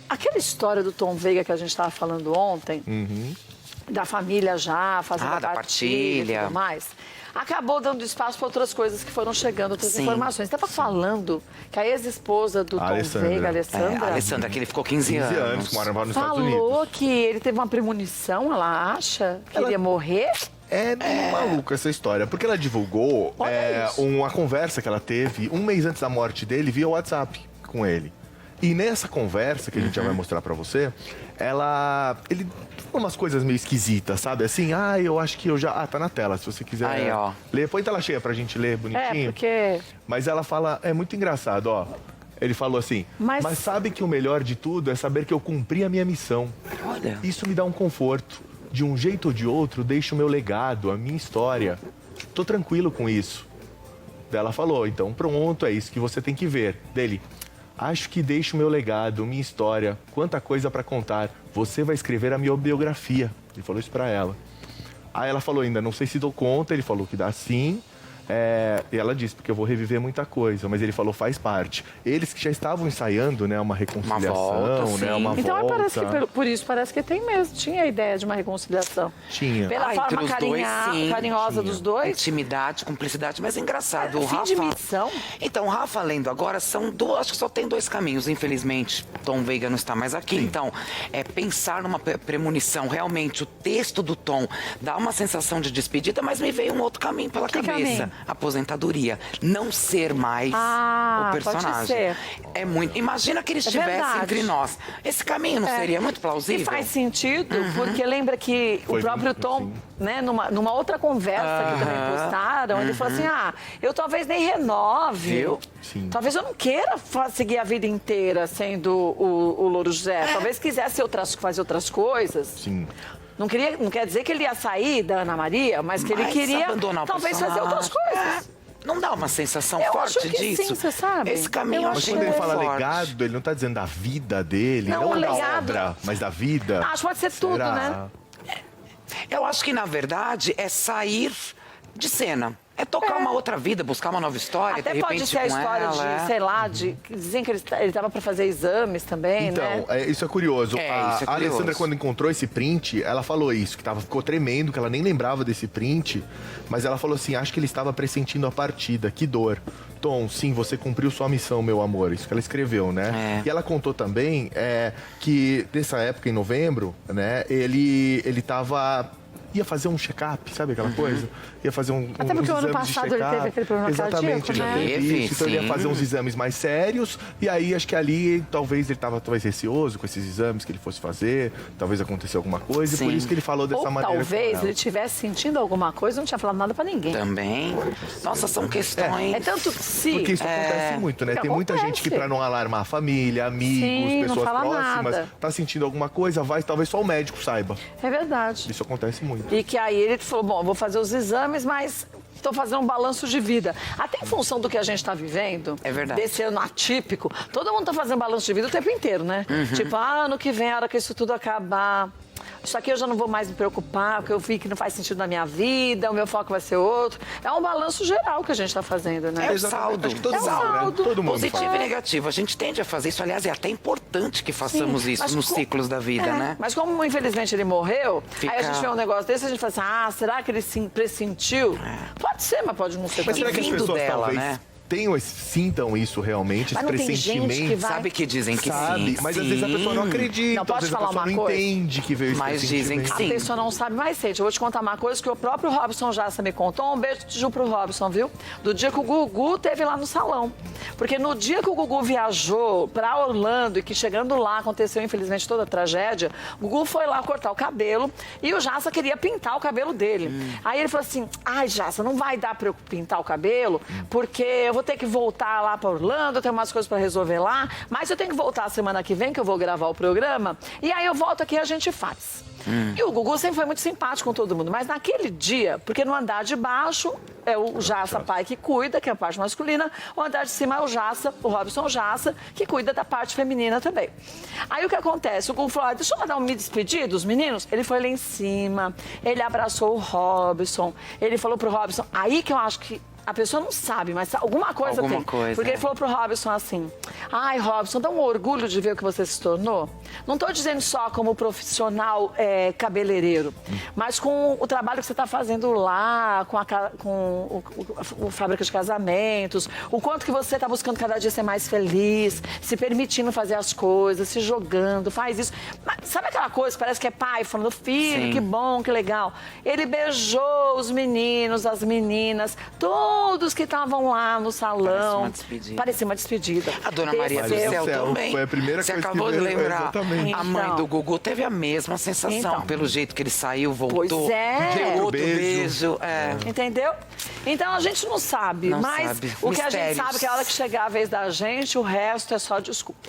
aquela história do Tom Veiga que a gente estava falando ontem, da família já, fazendo a da partilha e tudo mais, acabou dando espaço para outras coisas que foram chegando, outras informações. Estava falando que a ex-esposa do Tom Veiga, Alessandra... Alessandra, que ele ficou 15 anos. morava nos Estados Unidos. Falou que ele teve uma premonição, ela acha que ele ia morrer. É meio maluca essa história, porque ela divulgou uma conversa que ela teve um mês antes da morte dele via WhatsApp com ele. E nessa conversa, que a gente já vai mostrar pra você, ele falou umas coisas meio esquisitas, sabe? Assim, eu acho que eu já... tá na tela, se você quiser Aí, ó. ler. Põe tela cheia pra gente ler bonitinho. Porque... Mas ela fala, é muito engraçado, ó. Ele falou assim, mas sabe que o melhor de tudo é saber que eu cumpri a minha missão. Olha. Isso me dá um conforto. De um jeito ou de outro, deixo o meu legado, a minha história. Tô tranquilo com isso. Daí ela falou, então pronto, é isso que você tem que ver. Dele, acho que deixo o meu legado, minha história, quanta coisa pra contar. Você vai escrever a minha biografia. Ele falou isso pra ela. Aí ela falou ainda, não sei se dou conta, ele falou que dá sim. E ela disse, porque eu vou reviver muita coisa, mas ele falou, faz parte. Eles que já estavam ensaiando, né, uma reconciliação, uma volta. Então parece que, por isso, parece que tem mesmo, tinha a ideia de uma reconciliação. Tinha. Pela forma carinhosa dos dois. Intimidade, cumplicidade, mas é engraçado. O fim Rafa... de missão. Então, o Rafa lendo agora, acho que só tem dois caminhos, infelizmente. Tom Veiga não está mais aqui. Sim. Então, pensar numa premonição, realmente, o texto do Tom dá uma sensação de despedida, mas me veio um outro caminho pela cabeça. Caminho? Aposentadoria. Não ser mais o personagem. Pode ser. É muito. Imagina que ele estivesse entre nós. Esse caminho não seria muito plausível? E faz sentido, porque lembra que o próprio Tom, né, numa outra conversa que também postaram, ele falou assim: eu talvez nem renove. Viu? Sim. Talvez eu não queira seguir a vida inteira sendo o Louro José. Talvez quisesse fazer outras coisas. Sim. Não quer dizer que ele ia sair da Ana Maria, mas que ele queria talvez fazer outras coisas. Não dá uma sensação eu forte acho que disso? Sim, você sabe. Esse caminho eu Mas achei quando ele fala forte. legado, ele não tá dizendo da vida dele, não da legado. obra, mas da vida. Acho que pode ser tudo, né? Eu aछु que, na verdade, é sair de cena. É tocar uma outra vida, buscar uma nova história, Até de repente, pode ser a história ela, sei lá, dizem que ele estava para fazer exames também, então, né? Isso é curioso. Isso é a curioso. Alessandra, quando encontrou esse print, ela falou isso, que ficou tremendo, que ela nem lembrava desse print, mas ela falou assim, acho que ele estava pressentindo a partida, que dor. Tom, sim, você cumpriu sua missão, meu amor. Isso que ela escreveu, né? E ela contou também que, nessa época, em novembro, né, ele ia fazer um check-up, sabe aquela coisa? Ia fazer Até porque o ano exames de passado ele teve aquele problema Exatamente, cardíaco, já né? teve isso. Então ele ia fazer uns exames mais sérios, e aí acho que ali talvez ele estava receoso com esses exames que ele fosse fazer, talvez acontecesse alguma coisa, e por isso que ele falou dessa maneira. Talvez ele estivesse sentindo alguma coisa e não tinha falado nada pra ninguém. Também. Nossa, são questões. É tanto que sim. Porque isso acontece muito, né? Tem muita gente que, pra não alarmar a família, amigos, pessoas próximas, tá sentindo alguma coisa, talvez só o médico saiba. É verdade. Isso acontece muito. E que aí ele falou, bom, vou fazer os exames, mas estou fazendo um balanço de vida. Até em função do que a gente está vivendo, é verdade, desse ano atípico, todo mundo está fazendo balanço de vida o tempo inteiro, né? Tipo, ano que vem, a hora que isso tudo acabar, isso aqui eu já não vou mais me preocupar, porque eu vi que não faz sentido na minha vida, o meu foco vai ser outro. É um balanço geral que a gente está fazendo, né? É o saldo. Acho que todo mundo, né? Todo mundo positivo fala. e negativo. A gente tende a fazer isso. Aliás, é até importante que façamos isso nos ciclos da vida, né? Mas como, infelizmente, ele morreu, aí a gente vê um negócio desse, a gente fala assim, será que ele se pressentiu? Pode ser, mas pode não ser. Mas será que as pessoas dela, talvez né? sintam isso realmente, mas esse não tem gente pressentimento? que vai... Sabe que dizem que sabe, sim. mas às vezes a pessoa não acredita, não, pode às vezes falar a pessoa uma não coisa, entende que veio esse mas dizem que pressentimento. sim. A pessoa não sabe, mas sente. Eu vou te contar uma coisa que o próprio Robson Jassa me contou. Um beijo Ju pro Robson, viu? Do dia que o Gugu teve lá no salão. Porque no dia que o Gugu viajou pra Orlando e que chegando lá aconteceu, infelizmente, toda a tragédia, o Gugu foi lá cortar o cabelo e o Jassa queria pintar o cabelo dele. Aí ele falou assim, Jassa, não vai dar pra eu pintar o cabelo, porque eu vou ter que voltar lá pra Orlando, eu tenho umas coisas pra resolver lá, mas eu tenho que voltar a semana que vem, que eu vou gravar o programa, e aí eu volto aqui e a gente faz. E o Gugu sempre foi muito simpático com todo mundo, mas naquele dia, porque no andar de baixo é o Jassa pai que cuida, que é a parte masculina, o andar de cima é o Jassa, o Robson Jassa, que cuida da parte feminina também. Aí o que acontece? O Gugu falou, deixa eu dar um me despedir dos meninos. Ele foi lá em cima, ele abraçou o Robson, ele falou pro Robson, aí que eu acho que a pessoa não sabe, mas alguma coisa Alguma tem. coisa, Porque é. ele falou pro Robson assim, ai, Robson, dá um orgulho de ver o que você se tornou. Não tô dizendo só como profissional cabeleireiro, mas com o trabalho que você tá fazendo lá, com o Fábrica de Casamentos, o quanto que você tá buscando cada dia ser mais feliz, se permitindo fazer as coisas, se jogando, faz isso. Mas, sabe aquela coisa, parece que é pai falando, filho, Sim. que bom, que legal. Ele beijou os meninos, as meninas, todos que estavam lá no salão. Parecia uma despedida. Parecia uma despedida. A dona Maria do Desceu. Céu Céu, também. foi a primeira Você coisa que acabou de veio, lembrar. exatamente. A mãe Então. do Gugu teve a mesma sensação, Então. pelo jeito que ele saiu, voltou. Pois é. Deu outro Beijo. beijo. É. Entendeu? Então a gente não sabe, Não mas sabe. o que a gente Mistérios. sabe é que a hora que chegar a vez da gente, o resto é só desculpa.